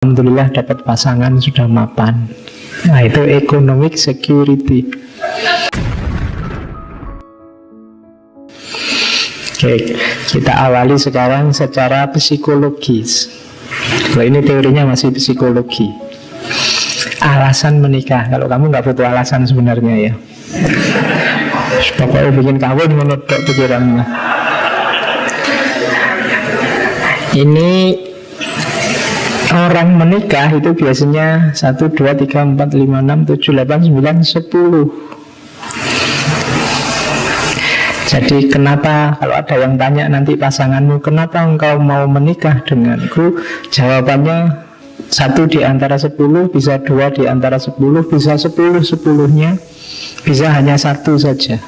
Alhamdulillah dapat pasangan sudah mapan. Nah, itu economic security. Oke, kita awali sekarang secara psikologis. Kalau ini teorinya masih psikologi. Alasan menikah. Kalau kamu nggak butuh alasan sebenarnya ya. Pokoknya bikin kawin menurut pikirannya. Ini orang menikah itu biasanya 1, 2, 3, 4, 5, 6, 7, 8, 9, 10. Jadi kenapa kalau ada yang tanya nanti pasanganmu, kenapa engkau mau menikah denganku? Jawabannya 1 di antara 10, bisa 2 di antara 10, bisa 10 sepuluhnya, bisa hanya 1 saja.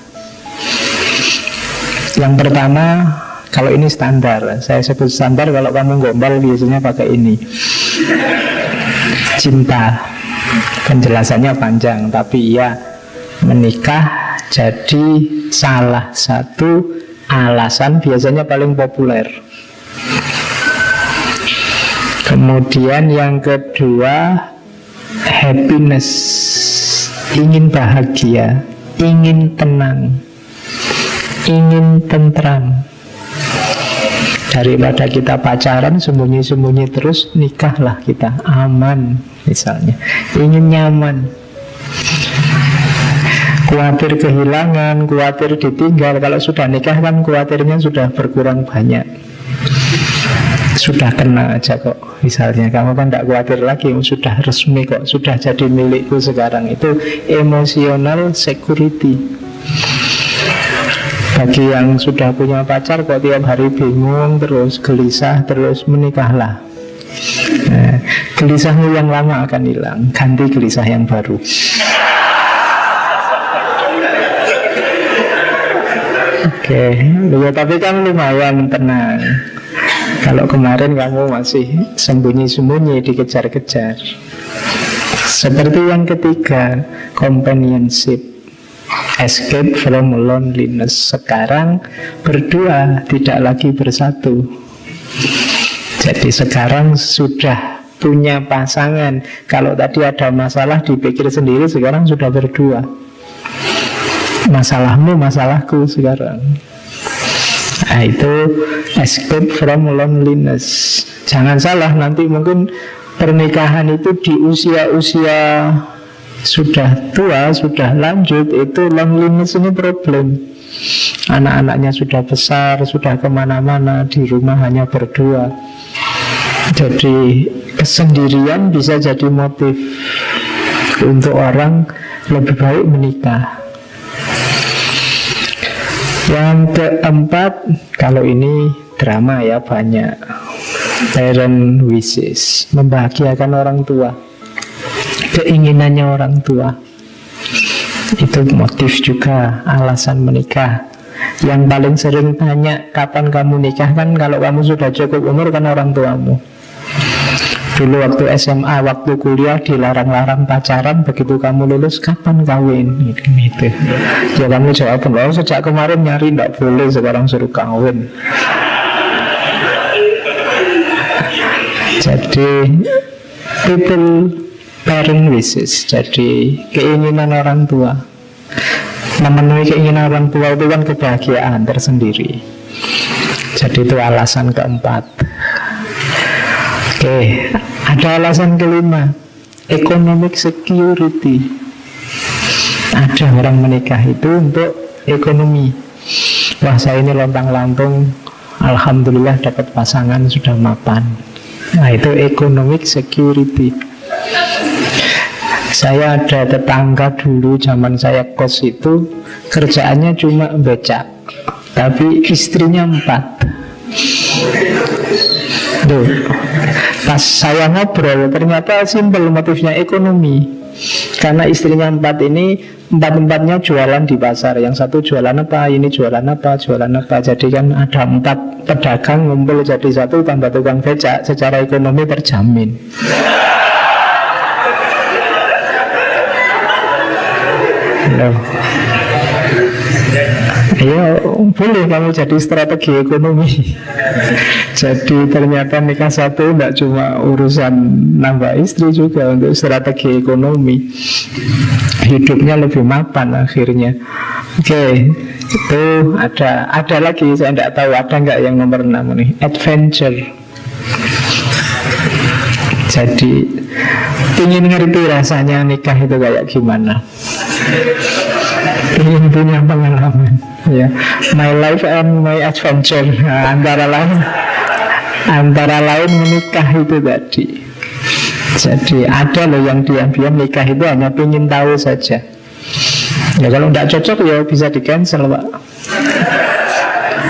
Yang pertama, kalau ini standar, saya sebut standar, kalau kamu gombal biasanya pakai ini. Cinta. Penjelasannya panjang, tapi ya, menikah jadi salah satu alasan biasanya paling populer. Kemudian yang kedua, happiness. Ingin bahagia, ingin tenang, ingin tentram. Daripada kita pacaran sembunyi-sembunyi terus, nikahlah kita, aman misalnya. Ingin nyaman, khawatir kehilangan, khawatir ditinggal. Kalau sudah nikah kan khawatirnya sudah berkurang banyak. Sudah kena aja kok. Misalnya kamu kan tidak khawatir lagi, sudah resmi kok, sudah jadi milikku sekarang. Itu emotional security. Bagi yang sudah punya pacar kok tiap hari bingung terus, gelisah terus, menikahlah. Nah, gelisahmu yang lama akan hilang, ganti gelisah yang baru. Oke, tapi kan lumayan tenang. Kalau kemarin kamu masih sembunyi-sembunyi, dikejar-kejar. Seperti yang ketiga, companionship. Escape from loneliness. Sekarang berdua, tidak lagi bersatu. Jadi sekarang sudah punya pasangan. Kalau tadi ada masalah dipikir sendiri, sekarang sudah berdua. Masalahmu, masalahku sekarang. Nah, itu escape from loneliness. Jangan salah, nanti mungkin pernikahan itu di usia-usia sudah tua, sudah lanjut, itu loneliness ini problem. Anak-anaknya sudah besar, sudah kemana-mana, di rumah hanya berdua. Jadi kesendirian bisa jadi motif untuk orang lebih baik menikah. Yang keempat, kalau ini drama ya banyak. Parent wishes, membahagiakan orang tua, keinginannya orang tua. Itu motif juga, alasan menikah. Yang paling sering tanya kapan kamu nikah kan kalau kamu sudah cukup umur kan orang tuamu. Dulu waktu SMA, waktu kuliah dilarang-larang pacaran, begitu kamu lulus kapan kawin gitu. Ya kamu jawab, loh sejak kemarin nyari tidak boleh, sekarang suruh kawin. Jadi people parent wishes, jadi keinginan orang tua. Memenuhi keinginan orang tua itu kan kebahagiaan tersendiri. Jadi itu alasan keempat. Oke, ada alasan kelima, economic security. Ada orang menikah itu untuk ekonomi. Wah, saya ini lontang-lantung, alhamdulillah dapat pasangan sudah mapan. Nah, itu economic security. Saya ada tetangga dulu zaman saya kos itu, kerjaannya cuma becak, tapi istrinya 4. Tuh, pas saya ngobrol ternyata simpel motifnya ekonomi. Karena istrinya 4 ini, 4-4-nya jualan di pasar. Yang satu jualan apa, ini jualan apa, jualan apa. Jadi kan ada 4 pedagang ngumpul jadi satu tambah tukang becak, secara ekonomi terjamin. Loh. Ya boleh kamu jadi strategi ekonomi. Jadi ternyata nikah satu tidak cuma urusan nambah istri, juga untuk strategi ekonomi. Hidupnya lebih mapan akhirnya. Oke, itu ada lagi, saya tidak tahu ada nggak yang nomor 6 nih. Adventure. Jadi ingin ngerti rasanya nikah itu kayak gimana, ingin punya pengalaman, ya, my life and my adventure. Nah, antara lain menikah itu tadi. Jadi ada loh yang diam-diam nikah itu hanya ingin tahu saja. Ya kalau tidak cocok ya bisa di cancel, Pak,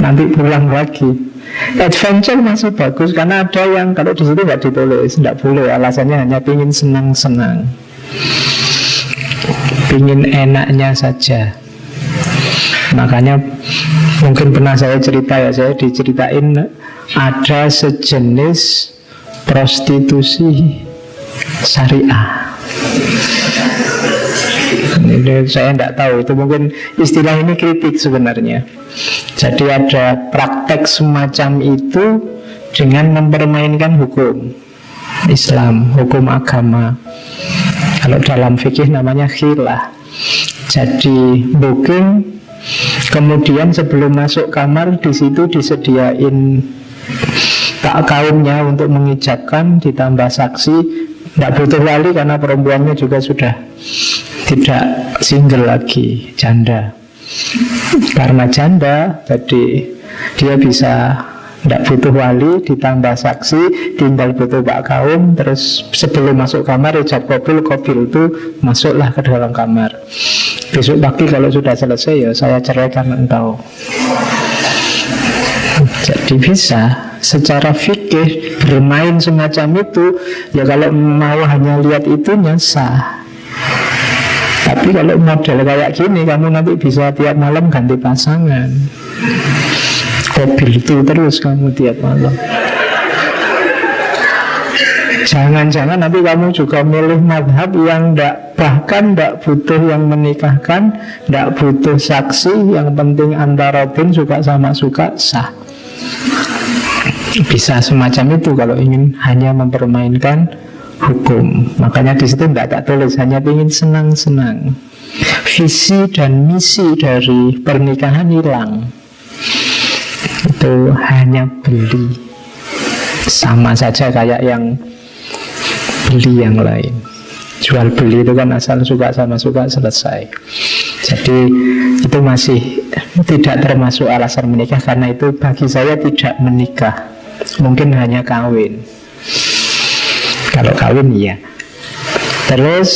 nanti pulang lagi. Adventure masih bagus karena ada yang kalau di situ nggak ditulis, tidak boleh, alasannya hanya ingin senang-senang, ingin enaknya saja. Makanya mungkin pernah saya cerita ya, saya diceritain ada sejenis prostitusi syariah. Ini saya tidak tahu, itu mungkin istilah ini kritik sebenarnya. Jadi ada praktek semacam itu dengan mempermainkan hukum Islam, hukum agama. Kalau dalam fikih namanya khilah. Jadi booking, kemudian sebelum masuk kamar di situ disediain tak kaumnya untuk mengijabkan, ditambah saksi. Tidak butuh wali karena perempuannya juga sudah tidak single lagi, janda. Karena janda, jadi dia bisa tidak butuh wali, ditambah saksi, tinggal butuh pak kaum. Terus sebelum masuk kamar ijab kabul itu masuklah ke dalam kamar. Besok pagi kalau sudah selesai ya saya ceraikan engkau. Jadi bisa secara fikih bermain semacam itu. Ya kalau mau hanya lihat itunya sah. Tapi kalau model kayak gini, kamu nanti bisa tiap malam ganti pasangan. Mobil itu terus kamu tiap malam. Jangan-jangan nanti kamu juga milih madhab yang bahkan tidak butuh yang menikahkan, tidak butuh saksi, yang penting antara bin suka sama suka sah. Bisa semacam itu kalau ingin hanya mempermainkan hukum. Makanya di situ tidak tak tulis, hanya ingin senang-senang. Visi dan misi dari pernikahan hilang. Itu hanya beli. Sama saja kayak yang beli yang lain. Jual beli itu kan asal suka sama suka selesai. Jadi itu masih tidak termasuk alasan menikah, karena itu bagi saya tidak menikah. Mungkin hanya kawin. Kalau kawin iya. Terus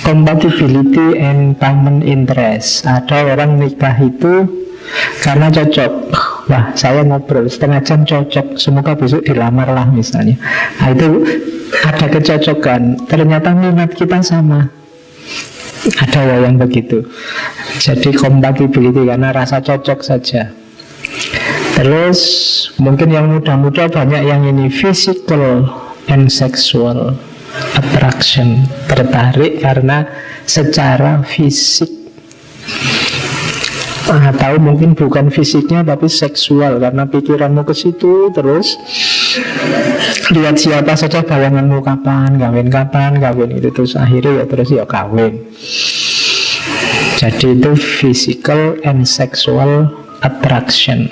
compatibility and common interest. Ada orang nikah itu karena cocok. Wah, saya ngobrol setengah jam cocok, semoga besok dilamar lah misalnya. Nah, itu ada kecocokan. Ternyata minat kita sama. Ada ya yang begitu. Jadi compatibility karena rasa cocok saja. Terus mungkin yang muda-muda banyak yang ini physical and sexual attraction, tertarik karena secara fisik, atau mungkin bukan fisiknya tapi seksual karena pikiranmu ke situ. Terus lihat siapa saja bayanganmu kapan kawin itu, terus akhirnya ya terus ya kawin. Jadi itu physical and sexual attraction.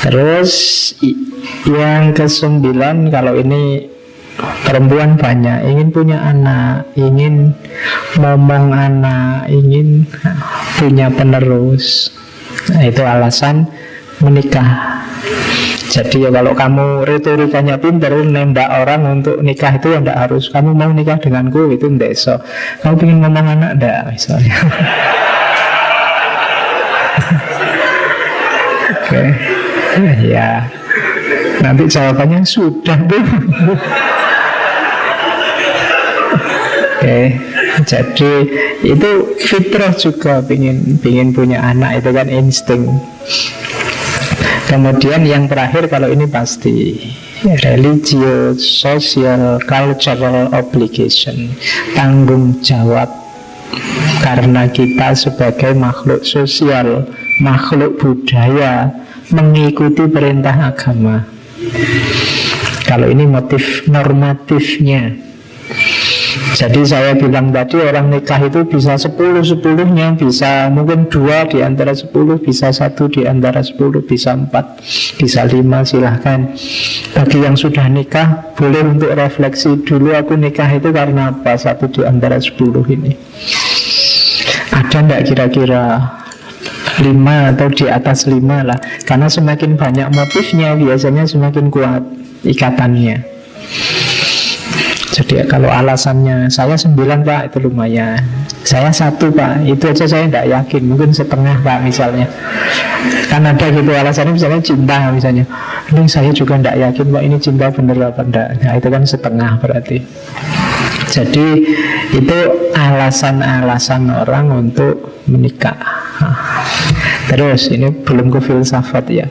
Terus yang ke-9, kalau ini perempuan banyak ingin punya anak, ingin momong anak, ingin punya penerus. Nah, itu alasan menikah. Jadi ya kalau kamu retorikanya pintar, nembak orang untuk nikah itu ya tidak harus kamu mau nikah denganku, itu tidak so. Kamu ingin momong anak tidak misalnya. Oke. Ya, nanti jawabannya sudah tuh. Oke, jadi itu fitrah juga pingin punya anak, itu kan insting. Kemudian yang terakhir kalau ini pasti religious, social, cultural obligation, tanggung jawab Karena kita sebagai makhluk sosial, makhluk budaya, mengikuti perintah agama. Kalau ini motif normatifnya. Jadi saya bilang tadi orang nikah itu bisa 10-10-nya, bisa mungkin 2 di antara 10, bisa 1 di antara 10, bisa 4, bisa 5, silahkan. Bagi yang sudah nikah, boleh untuk refleksi dulu, aku nikah itu karena apa, 1 di antara 10 ini. Ada enggak kira-kira 5 atau di atas 5 lah. Karena semakin banyak motifnya, biasanya semakin kuat ikatannya. Jadi kalau alasannya saya 9 Pak, itu lumayan. Saya 1 Pak, itu aja saya tidak yakin. Mungkin setengah Pak misalnya. Kan ada gitu alasannya, misalnya cinta misalnya. Ini saya juga tidak yakin Pak, ini cinta bener apa enggak. Nah itu kan setengah berarti. Jadi itu alasan-alasan orang untuk menikah. Terus ini belum ke filsafat ya.